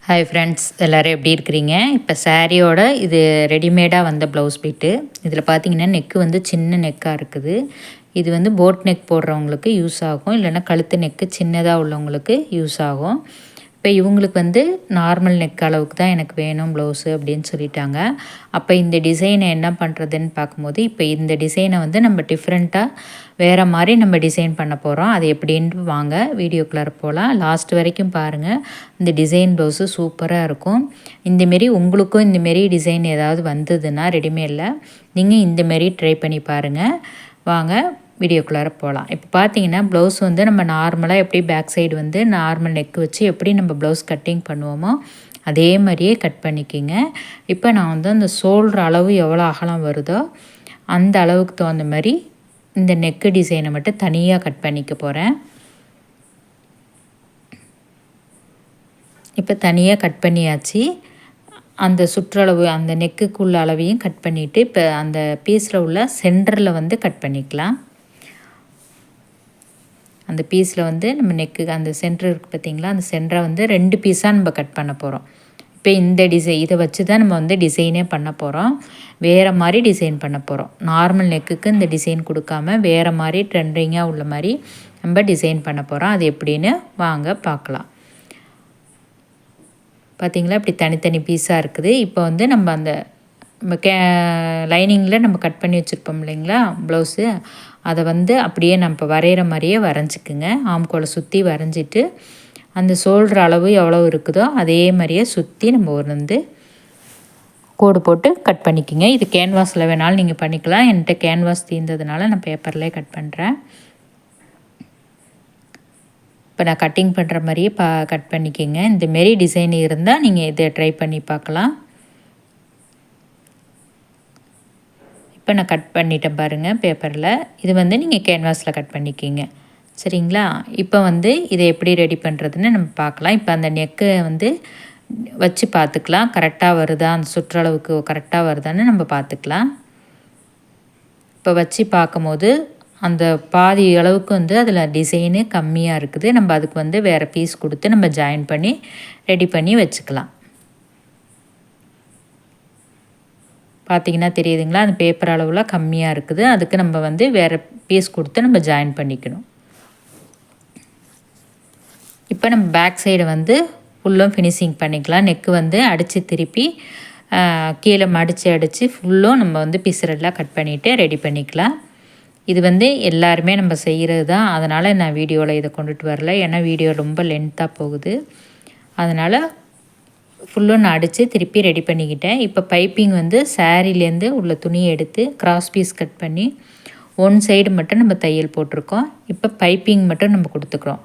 Hi friends, எல்லோரும் எப்படி இருக்கிறீங்க? இப்போ சாரியோட இது ரெடிமேடாக வந்த ப்ளவுஸ் பீட்டு. இதில் பார்த்தீங்கன்னா நெக்கு வந்து சின்ன நெக்காக இருக்குது. இது வந்து போட் நெக் போடுறவங்களுக்கு யூஸ் ஆகும், இல்லைன்னா கழுத்து நெக்கு சின்னதாக உள்ளவங்களுக்கு யூஸ் ஆகும். இப்போ இவங்களுக்கு வந்து நார்மல் நெக் அளவுக்கு தான் எனக்கு வேணும் ப்ளவுஸு அப்படின்னு சொல்லிட்டாங்க. அப்போ இந்த டிசைனை என்ன பண்ணுறதுன்னு பார்க்கும்போது, இப்போ இந்த டிசைனை வந்து நம்ம டிஃப்ரெண்ட்டாக வேறு மாதிரி நம்ம டிசைன் பண்ண போகிறோம். அது எப்படின்ட்டு வாங்க வீடியோக்குள்ளார போகலாம். லாஸ்ட் வரைக்கும் பாருங்கள். இந்த டிசைன் ப்ளவுஸு சூப்பராக இருக்கும். இந்தமாரி உங்களுக்கும் இந்தமாரி டிசைன் ஏதாவது வந்ததுன்னா ரெடிமேடில் நீங்கள் இந்தமாரி ட்ரை பண்ணி பாருங்கள். வாங்க வீடியோக்குள்ளார போகலாம். இப்போ பார்த்தீங்கன்னா ப்ளவுஸ் வந்து நம்ம நார்மலாக எப்படி பேக் சைடு வந்து நார்மல் நெக் வச்சு எப்படி நம்ம ப்ளவுஸ் கட்டிங் பண்ணுவோமோ அதே மாதிரியே கட் பண்ணிக்கிங்க. இப்போ நான் வந்து அந்த ஷோல்டர் அளவு எவ்வளோ அகலம் வருதோ அந்த அளவுக்கு தகுந்த மாதிரி இந்த நெக்கு டிசைனை மட்டும் தனியாக கட் பண்ணிக்க போகிறேன். இப்போ தனியாக கட் பண்ணியாச்சு. அந்த சுற்றளவு அந்த நெக்குக்குள்ள அளவையும் கட் பண்ணிவிட்டு இப்போ அந்த பீஸில் உள்ள சென்டரில் வந்து கட் பண்ணிக்கலாம். அந்த பீஸில் வந்து நம்ம நெக்கு அந்த சென்டர் இருக்குது பார்த்திங்களா, அந்த சென்டரை வந்து 2 பீஸாக நம்ம கட் பண்ண போகிறோம். இப்போ இந்த இதை வச்சு தான் நம்ம வந்து டிசைனே பண்ண போகிறோம். வேறு மாதிரி டிசைன் பண்ண போகிறோம். நார்மல் நெக்குக்கு இந்த டிசைன் கொடுக்காம வேறு மாதிரி ட்ரெண்டிங்காக உள்ள மாதிரி நம்ம டிசைன் பண்ண போகிறோம். அது எப்படின்னு வாங்க பார்க்கலாம். பார்த்திங்களா, இப்படி தனித்தனி பீஸாக இருக்குது. இப்போ வந்து நம்ம அந்த நம்ம லைனிங்கில் நம்ம கட் பண்ணி வச்சுருப்போம் இல்லைங்களா ப்ளவுஸு, அதை வந்து அப்படியே நம்ம வரைகிற மாதிரியே வரைஞ்சிக்குங்க. ஆம்கோலை சுற்றி வரைஞ்சிட்டு அந்த ஷோல்டர் அளவு எவ்வளோ இருக்குதோ அதே மாதிரியே சுற்றி நம்ம வந்து கோடு போட்டு கட் பண்ணிக்கோங்க. இது கேன்வாஸில் வேணாலும் நீங்கள் பண்ணிக்கலாம். என்கிட்ட கேன்வாஸ் தீர்ந்ததுனால நான் பேப்பர்லேயே கட் பண்ணுறேன். இப்போ நான் கட்டிங் பண்ணுற மாதிரியே கட் பண்ணிக்கோங்க. இந்தமாரி டிசைன் இருந்தால் நீங்கள் இதை ட்ரை பண்ணி பார்க்கலாம். இப்போ நான் கட் பண்ணிட்டேன் பாருங்கள் பேப்பரில். இது வந்து நீங்கள் கேன்வாஸில் கட் பண்ணிக்கிங்க, சரிங்களா? இப்போ வந்து இதை எப்படி ரெடி பண்ணுறதுன்னு நம்ம பார்க்கலாம். இப்போ அந்த நெக்கை வந்து வச்சு பார்த்துக்கலாம், கரெக்டாக வருதா, அந்த சுற்றளவுக்கு கரெக்டாக வருதான்னு நம்ம பார்த்துக்கலாம். இப்போ வச்சு பார்க்கும்போது அந்த பாதி அளவுக்கு வந்து அதில் டிசைனு கம்மியாக இருக்குது. நம்ம அதுக்கு வந்து வேறு பீஸ் கொடுத்து நம்ம ஜாயின் பண்ணி ரெடி பண்ணி வச்சுக்கலாம். பார்த்திங்கன்னா தெரியுதுங்களா, அந்த பேப்பர் அளவில் கம்மியாக இருக்குது. அதுக்கு நம்ம வந்து வேறு பீஸ் கொடுத்து நம்ம ஜாயின் பண்ணிக்கணும். இப்போ நம்ம பேக் சைடு வந்து ஃபுல்லும் ஃபினிஷிங் பண்ணிக்கலாம். நெக்கு வந்து அடித்து திருப்பி கீழே அடித்து ஃபுல்லும் நம்ம வந்து பிசுரெல்லாம் கட் பண்ணிவிட்டு ரெடி பண்ணிக்கலாம். இது வந்து எல்லாருமே நம்ம செய்கிறது தான். அதனால் நான் வீடியோவில் இதை கொண்டுட்டு வரல, ஏன்னா வீடியோ ரொம்ப லென்த்தாக போகுது. அதனால் ஃபுல்லும் நான் அடித்து திருப்பி ரெடி பண்ணிக்கிட்டேன். இப்போ பைப்பிங் வந்து சாரீலேருந்து உள்ள துணியை எடுத்து கிராஸ் பீஸ் கட் பண்ணி ஒன் சைடு மட்டும் நம்ம தையல் போட்டிருக்கோம். இப்போ பைப்பிங் மட்டும் நம்ம கொடுத்துக்குறோம்.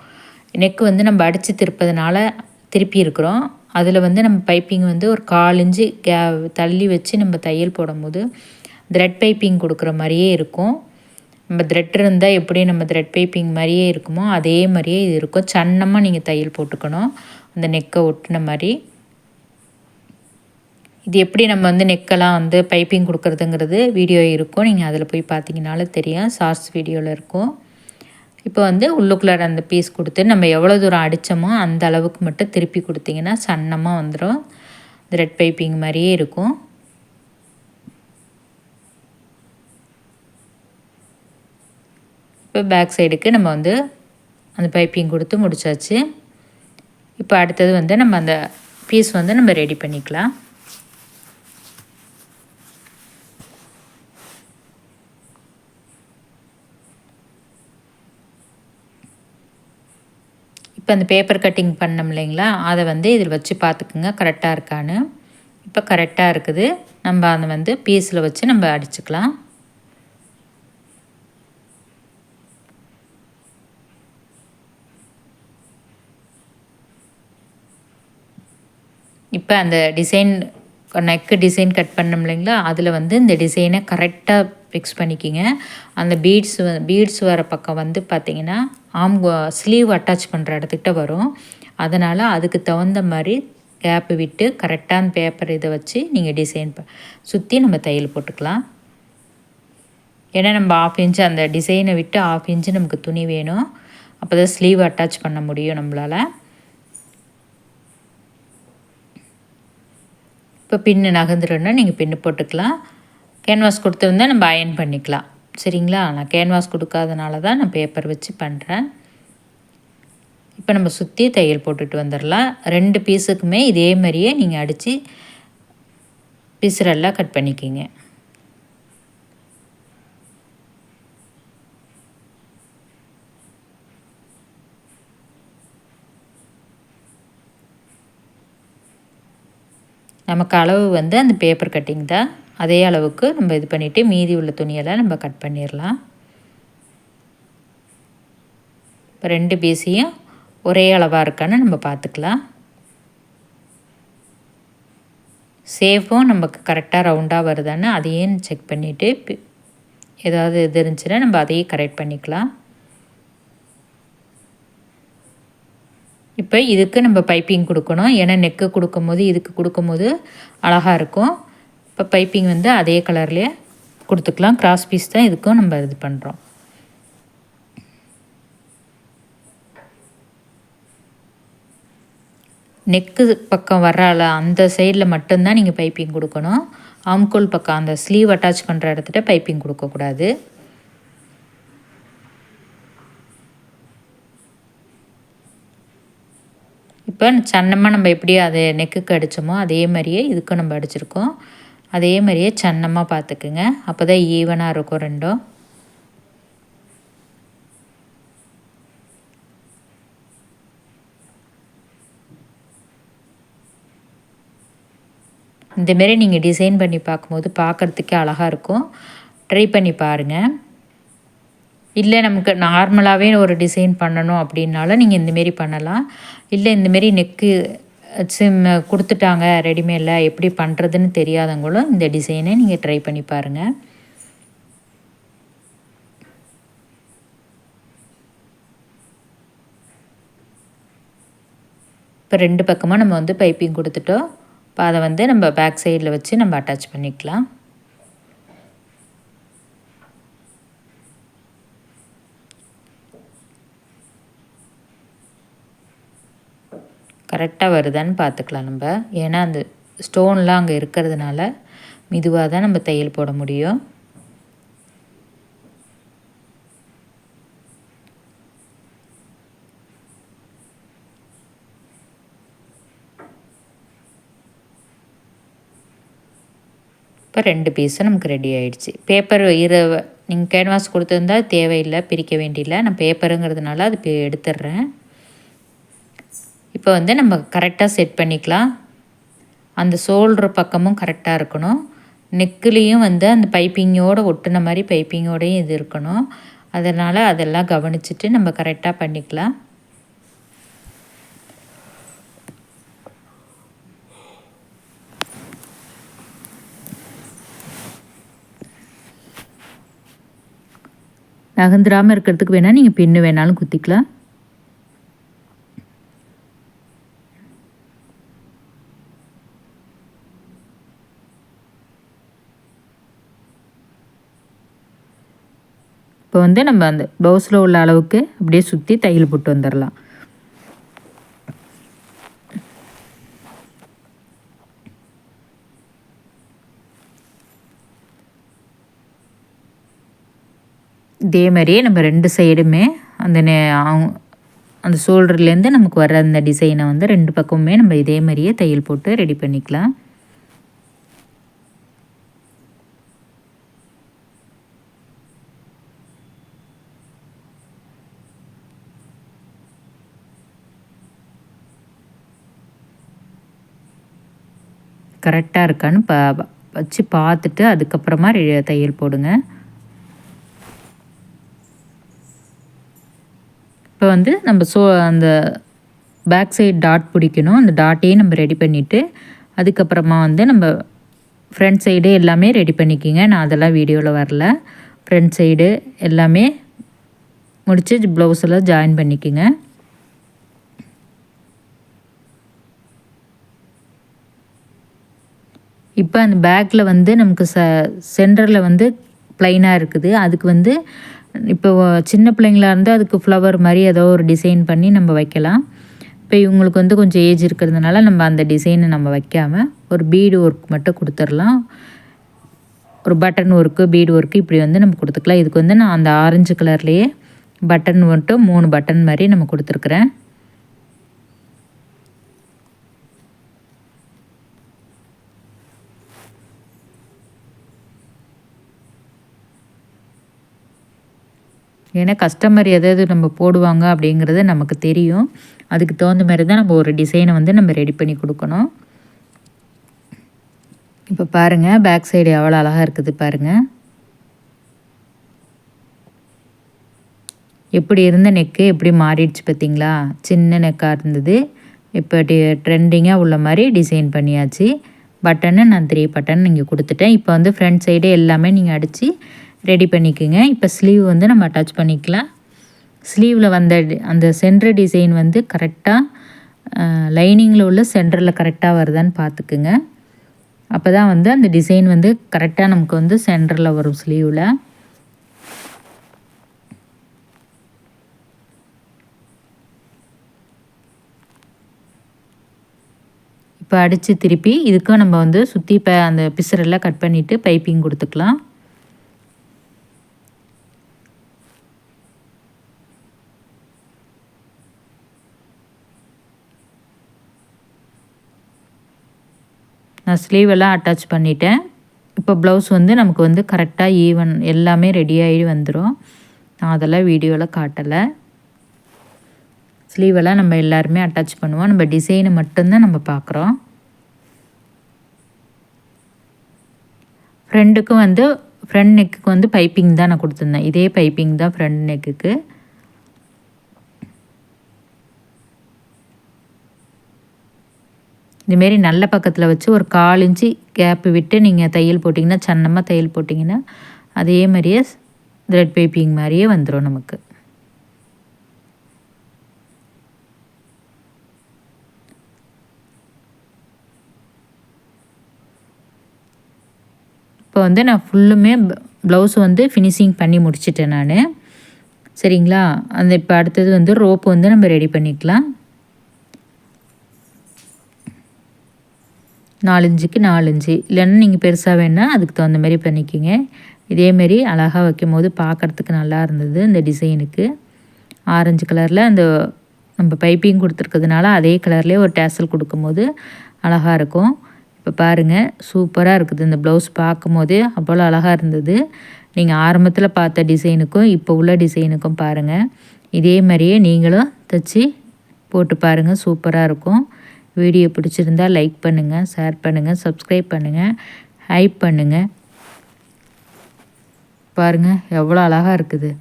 நெக்கு வந்து நம்ம அடித்து திருப்பதுனால திருப்பி இருக்கிறோம். அதில் வந்து நம்ம பைப்பிங் வந்து ஒரு 1/4 இன்ச்சு தள்ளி வச்சு நம்ம தையல் போடும்போது த்ரெட் பைப்பிங் கொடுக்குற மாதிரியே இருக்கும். நம்ம த்ரெட் இருந்தால் எப்படி நம்ம த்ரெட் பைப்பிங் மாதிரியே இருக்குமோ அதே மாதிரியே இது இருக்கும். சன்னமாக நீங்கள் தையல் போட்டுக்கணும், அந்த நெக்கை ஒட்டின மாதிரி. இது எப்படி நம்ம வந்து நெக்கெல்லாம் வந்து பைப்பிங் கொடுக்குறதுங்கிறது வீடியோ இருக்கும், நீங்கள் அதில் போய் பார்த்தீங்கனாலும் தெரியும், ஷார்ட்ஸ் வீடியோவில் இருக்கும். இப்போ வந்து உள்ளுக்குள்ளார அந்த பீஸ் கொடுத்து நம்ம எவ்வளோ தூரம் அடித்தோமோ அந்த அளவுக்கு மட்டும் திருப்பி கொடுத்திங்கன்னா சன்னமாக வந்துடும். த்ரெட் பைப்பிங் மாதிரியே இருக்கும். இப்போ பேக் சைடுக்கு நம்ம வந்து அந்த பைப்பிங் கொடுத்து முடிச்சாச்சு. இப்போ அடுத்தது வந்து நம்ம அந்த பீஸ் வந்து நம்ம ரெடி பண்ணிக்கலாம். இப்போ அந்த பேப்பர் கட்டிங் பண்ணோம் இல்லைங்களா, அதை வந்து இதில் வச்சு பார்த்துக்குங்க கரெக்டாக இருக்கான்னு. இப்போ கரெக்டாக இருக்குது. நம்ம அதை வந்து பீஸில் வச்சு நம்ம அடிச்சுக்கலாம். இப்போ அந்த டிசைன் நெக்கு டிசைன் கட் பண்ணோம் இல்லைங்களா, அதில் வந்து இந்த டிசைனை கரெக்டாக ஃபிக்ஸ் பண்ணிக்கிங்க. அந்த பீட்ஸ் வர பக்கம் வந்து பார்த்திங்கன்னா ஸ்லீவ் அட்டாச் பண்ணுற இடத்துக்கிட்ட வரும். அதனால் அதுக்கு தகுந்த மாதிரி கேப்பு விட்டு கரெக்டான பேப்பர் இதை வச்சு நீங்கள் டிசைன் சுற்றி நம்ம தையல் போட்டுக்கலாம். ஏன்னா நம்ம 1/2 இன்ச்சு அந்த டிசைனை விட்டு 1/2 இன்ச்சு நமக்கு துணி வேணும். அப்போ தான் ஸ்லீவ் அட்டாச் பண்ண முடியும் நம்மளால். இப்போ பின்னு நகர்ந்துருன்னா நீங்கள் பின்னு போட்டுக்கலாம். கேன்வாஸ் கொடுத்துருந்தா நம்ம அயன் பண்ணிக்கலாம். சரிங்களா? நான் கேன்வாஸ் கொடுக்காதனால தான் நான் பேப்பர் வச்சு பண்ணுறேன். இப்போ நம்ம சுற்றி தையல் போட்டுட்டு வந்துடலாம். 2 பீஸுக்குமே இதே மாதிரியே நீங்கள் அடித்து பிசுரெல்லாம் கட் பண்ணிக்கிங்க. நமக்கு அளவு வந்து அந்த பேப்பர் கட்டிங் தான். அதே அளவுக்கு நம்ம இது பண்ணிவிட்டு மீதி உள்ள துணியெல்லாம் நம்ம கட் பண்ணிடலாம். இப்போ 2 பீஸையும் ஒரே அளவாக இருக்கான்னு நம்ம பார்த்துக்கலாம். சேஃபும் நமக்கு கரெக்டாக ரவுண்டாக வருதான்னு அதையும் செக் பண்ணிவிட்டு ஏதாவது இது இருந்துச்சுன்னா நம்ம அதையும் கரெக்ட் பண்ணிக்கலாம். இப்போ இதுக்கு நம்ம பைப்பிங் கொடுக்கணும். ஏன்னா நெக்கு கொடுக்கும்போது இதுக்கு கொடுக்கும்போது அழகாக இருக்கும். இப்போ பைப்பிங் வந்து அதே கலர்லேயே கொடுத்துக்கலாம். கிராஸ் பீஸ் தான் இதுக்கும் நம்ம இது பண்ணுறோம். நெக்கு பக்கம் வர்றால அந்த சைடில் மட்டும்தான் நீங்கள் பைப்பிங் கொடுக்கணும். ஆம்கோல் பக்கம் அந்த ஸ்லீவ் அட்டாச் பண்ணுற இடத்துல பைப்பிங் கொடுக்கக்கூடாது. இப்போ சன்னமாக நம்ம எப்படி அதை நெக்குக்கு அடித்தோமோ அதே மாதிரியே இதுக்கும் நம்ம அடிச்சிருக்கோம். அதே மாதிரியே சன்னமாக பார்த்துக்குங்க. அப்போ தான் ஈவனாக இருக்கும் ரெண்டும். இந்தமாரி நீங்கள் டிசைன் பண்ணி பார்க்கும்போது பார்க்குறதுக்கே அழகாக இருக்கும். ட்ரை பண்ணி பாருங்கள். இல்லை நமக்கு நார்மலாகவே ஒரு டிசைன் பண்ணணும் அப்படின்னாலும் நீங்கள் இந்தமாரி பண்ணலாம். இல்லை இந்தமாரி நெக்கு கொடுத்துட்டாங்க ரெடிமேடில் எப்படி பண்ணுறதுன்னு தெரியாதவங்களும் இந்த டிசைனை நீங்கள் ட்ரை பண்ணி பாருங்கள். இப்போ 2 பக்கமாக நம்ம வந்து பைப்பிங் கொடுத்துட்டோம். இப்போ அதை வந்து நம்ம பேக் சைடில் வச்சு நம்ம அட்டாச் பண்ணிக்கலாம். கரெக்டாக வருதான்னு பார்த்துக்கலாம் நம்ம. ஏன்னா அந்த ஸ்டோன்லாம் அங்கே இருக்கிறதுனால மெதுவாக தான் நம்ம தையல் போட முடியும். இப்போ 2 பீஸும் நமக்கு ரெடி ஆகிடுச்சு. பேப்பர் நீங்கள் கேன்வாஸ் கொடுத்துருந்தா தேவையில்லை, பிரிக்க வேண்டியில்லை. நான் பேப்பருங்கிறதுனால அது எடுத்துடுறேன். இப்போ வந்து நம்ம கரெக்டாக செட் பண்ணிக்கலாம். அந்த ஷோல்டர் பக்கமும் கரெக்டாக இருக்கணும். நெக்குலேயும் வந்து அந்த பைப்பிங்கோடு ஒட்டுன மாதிரி பைப்பிங்கோடையும் இது இருக்கணும். அதனால் அதெல்லாம் கவனிச்சுட்டு நம்ம கரெக்டாக பண்ணிக்கலாம். நகர்ந்துடாமல் இருக்கிறதுக்கு வேணால் நீங்கள் பின்னு வேணாலும் குத்திக்கலாம். இப்போ வந்து நம்ம அந்த ப்ளவுஸில் உள்ள அளவுக்கு அப்படியே சுற்றி தையல் போட்டு வந்துடலாம். இதே மாதிரியே நம்ம 2 சைடுமே அந்த ஷோல்டர்லேருந்து நமக்கு வர அந்த டிசைனை வந்து 2 பக்கமுமே நம்ம இதே மாதிரியே தையல் போட்டு ரெடி பண்ணிக்கலாம். கரெக்டாக இருக்கான்னு வச்சு பார்த்துட்டு அதுக்கப்புறமா தையல் போடுங்க. இப்போ வந்து நம்ம அந்த பேக் சைடு டாட் பிடிக்கணும். அந்த டாட்டையும் நம்ம ரெடி பண்ணிவிட்டு அதுக்கப்புறமா வந்து நம்ம ஃப்ரண்ட் சைடு எல்லாமே ரெடி பண்ணிக்கிங்க. நான் அதெல்லாம் வீடியோவில் வரல. ஃப்ரண்ட் சைடு எல்லாமே முடித்து ப்ளவுஸெல்லாம் ஜாயின் பண்ணிக்கோங்க. இப்போ அந்த பேக்கில் வந்து நமக்கு சென்டரில் வந்து ப்ளைனாக இருக்குது. அதுக்கு வந்து இப்போ சின்ன பிள்ளைங்களா இருந்தால் அதுக்கு ஃப்ளவர் மாதிரி ஏதோ ஒரு டிசைன் பண்ணி நம்ம வைக்கலாம். இப்போ இவங்களுக்கு வந்து கொஞ்சம் ஏஜ் இருக்கிறதுனால நம்ம அந்த டிசைனை நம்ம வைக்காமல் ஒரு பீடு ஒர்க் மட்டும் கொடுத்துடலாம். ஒரு பட்டன் ஒர்க்கு, பீடு ஒர்க்கு இப்படி வந்து நம்ம கொடுத்துக்கலாம். இதுக்கு வந்து நான் அந்த ஆரஞ்சு கலர்லேயே பட்டன் மட்டும் 3 பட்டன் மாதிரி நம்ம கொடுத்துருக்குறேன். ஏன்னா கஸ்டமர் எதாவது நம்ம போடுவாங்க அப்படிங்கிறது நமக்கு தெரியும். அதுக்கு தகுந்த மாதிரி தான் நம்ம ஒரு டிசைனை வந்து நம்ம ரெடி பண்ணி கொடுக்கணும். இப்போ பாருங்கள் பேக் சைடு எவ்வளோ அழகாக இருக்குது பாருங்கள். எப்படி இருந்த நெக்கு எப்படி மாறிடுச்சு பார்த்தீங்களா? சின்ன நெக்காக இருந்தது, இப்போ ட்ரெண்டிங்காக உள்ள மாதிரி டிசைன் பண்ணியாச்சு. பட்டனு நான் 3 பட்டன் இங்கே கொடுத்துட்டேன். இப்போ வந்து ஃப்ரண்ட் சைடு எல்லாமே நீங்கள் அடித்து ரெடி பண்ணிக்கோங்க. இப்போ ஸ்லீவ் வந்து நம்ம அட்டாச் பண்ணிக்கலாம். ஸ்லீவில் வந்த அந்த சென்டர் டிசைன் வந்து கரெக்டாக லைனிங்கில் உள்ள சென்டரில் கரெக்டாக வருதான்னு பார்த்துக்குங்க. அப்போ தான் வந்து அந்த டிசைன் வந்து கரெக்டாக நமக்கு வந்து சென்டரில் வரும் ஸ்லீவில். இப்போ அடித்து திருப்பி இதுக்கும் நம்ம வந்து சுற்றி அந்த பிசரெல்லாம் கட் பண்ணிவிட்டு பைப்பிங் கொடுத்துக்கலாம். நான் ஸ்லீவெல்லாம் அட்டாச் பண்ணிட்டேன். இப்போ ப்ளவுஸ் வந்து நமக்கு வந்து கரெக்டாக ஈவன் எல்லாமே ரெடியாகி வந்துடும். நான் அதெல்லாம் வீடியோவில் காட்டலை. ஸ்லீவெல்லாம் நம்ம எல்லாருமே அட்டாச் பண்ணுவோம். நம்ம டிசைனை மட்டும்தான் நம்ம பார்க்குறோம். ஃப்ரண்ட்டுக்கும் வந்து ஃப்ரண்ட் நெக்குக்கு வந்து பைப்பிங் தான் நான் கொடுத்துருந்தேன். இதே பைப்பிங் தான் ஃப்ரண்ட் நெக்குக்கு. இதுமாரி நல்ல பக்கத்தில் வச்சு ஒரு 1/4 இன்ச்சு கேப்பு விட்டு நீங்கள் தையல் போட்டிங்கன்னா, சன்னமாக தையல் போட்டிங்கன்னா அதே மாதிரியே த்ரெட் பைப்பிங் மாதிரியே வந்துடும் நமக்கு. இப்போ வந்து நான் ஃபுல்லுமே ப்ளவுஸ் வந்து ஃபினிஷிங் பண்ணி முடிச்சிட்டேன் நான். சரிங்களா? அந்த இப்போ அடுத்தது வந்து ரோப்பு வந்து நம்ம ரெடி பண்ணிக்கலாம். 4 இன்ச்சுக்கு 4 இன்ச்சு, இல்லைன்னா நீங்கள் பெருசாக வேணால் அதுக்கு தகுந்த மாதிரி பண்ணிக்கோங்க. இதேமாரி அழகாக வைக்கும்போது பார்க்குறதுக்கு நல்லா இருந்தது. இந்த டிசைனுக்கு ஆரஞ்சு கலரில் அந்த நம்ம பைப்பிங் கொடுத்துருக்கிறதுனால அதே கலர்லேயே ஒரு டேசல் கொடுக்கும்போது அழகாக இருக்கும். இப்போ பாருங்கள் சூப்பராக இருக்குது. இந்த ப்ளவுஸ் பார்க்கும்போதே அவ்வளோ அழகாக இருந்தது. நீங்கள் ஆரம்பத்தில் பார்த்த டிசைனுக்கும் இப்போ உள்ள டிசைனுக்கும் பாருங்கள். இதே மாதிரியே நீங்களும் தைச்சி போட்டு பாருங்கள், சூப்பராக இருக்கும். வீடியோ பிடிச்சிருந்தா லைக் பண்ணுங்கள், ஷேர் பண்ணுங்கள், சப்ஸ்கிரைப் பண்ணுங்கள், ஹைப் பண்ணுங்கள். பாருங்கள் எவ்வளோ அழகாக இருக்குது.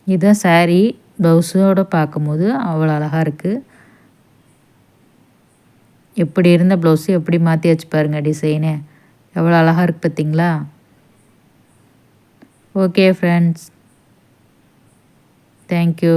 இதுதான் சாரீ ப்ளவுஸோடு பார்க்கும்போது அவ்வளோ அழகாக இருக்குது. எப்படி இருந்த ப்ளவுஸு எப்படி மாற்றி வச்சு பாருங்கள் டிசைனு எவ்வளோ அழகாக இருக்குது பார்த்தீங்களா? Okay friends, thank you.